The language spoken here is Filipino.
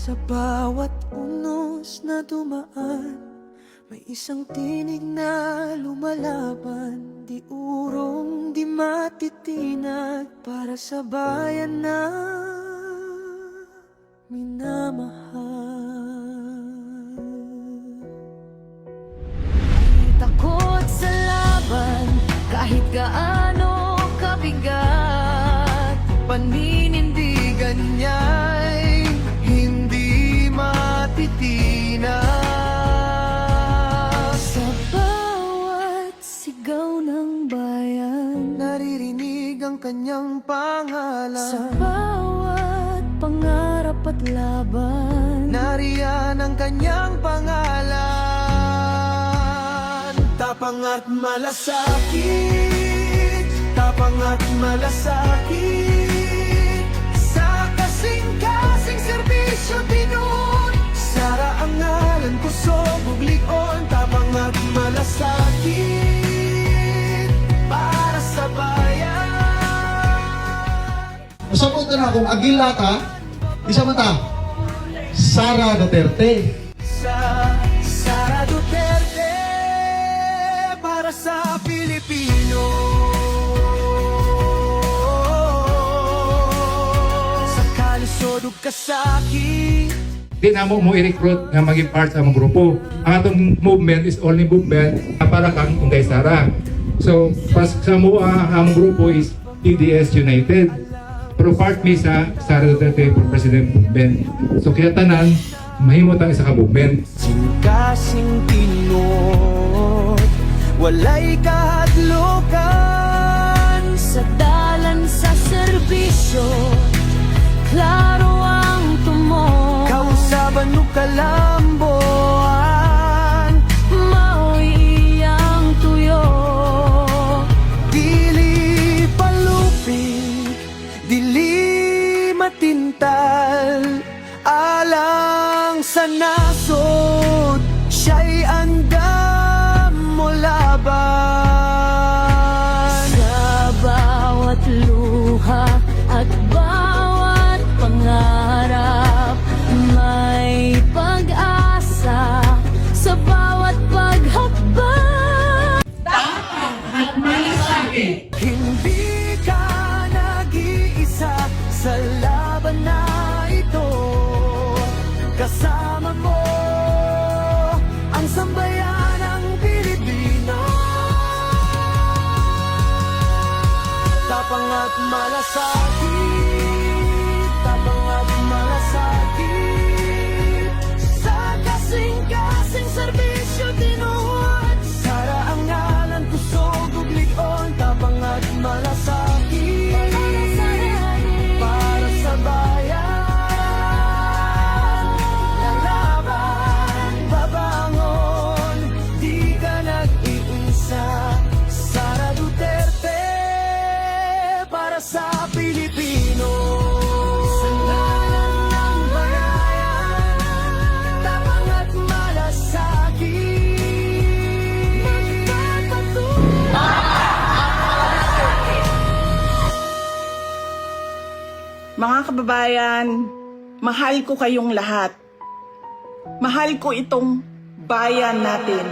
Sa bawat unos na dumaan, may isang tinig na lumalaban. Di urong, di matitinag, para sa bayan na minamahal. Di takot sa laban, kahit gaano kabigat. Paninindigan niya'y hindi matitinag. Sa bawat sigaw ng bayan, naririnig ang kanyang pangalan. Sa bawat pangarap at laban, nariyan ang kanyang pangalan. Tapang at malasakit, tapang at malasakit. Sa kasing-kasing serbisyo tinuon, sara ang ngalan ko, sobog lion. Tapang at malasakit, para sa bayan. Masabot na akong agila ka, isa mata, Sara Duterte. Sara Duterte, para sa Pilipino. Sa kalisod ug kasakit, Di na mo i-recruit nga maging part sa among grupo. Ang atong movement is only movement na para kang kay Sara. So, pas sa mo among grupo is TDS United. Pero part mi sa Sara Duterte for President Movement. So, kaya tanan, mahimot ang isa ka movement. kasing tinod, walay kahadlukan. Sa dalan sa serbisyo, klaro ang tumo. Kausaban o kalamboan, mao'y iyang tuyo. Dili palupig, dili matintal, alang sa nasod, siya'y andam mo laban. Sa bawat luha at bawat pangarap, may pag-asa. Sa bawat paghakbang, At malasakit. hindi ka nag-iisa sa laban na ito. Kasama mo ang sambayanang Pilipino. Tapang at malasakit, tapang at malasakit. Sa kasing-kasing serbisyo tinuod, Sara ang ngalan ko, sugog lion. Tapang at malasakit, para sa bayan. Lalaban, babangon, di ka nag-iisa. Sara Duterte, para sa Pilipino. Sa ngalan ng bayan, tapang at malasakit. Magpapatuloy. Mga kababayan, mahal ko kayong lahat. Mahal ko itong bayan natin.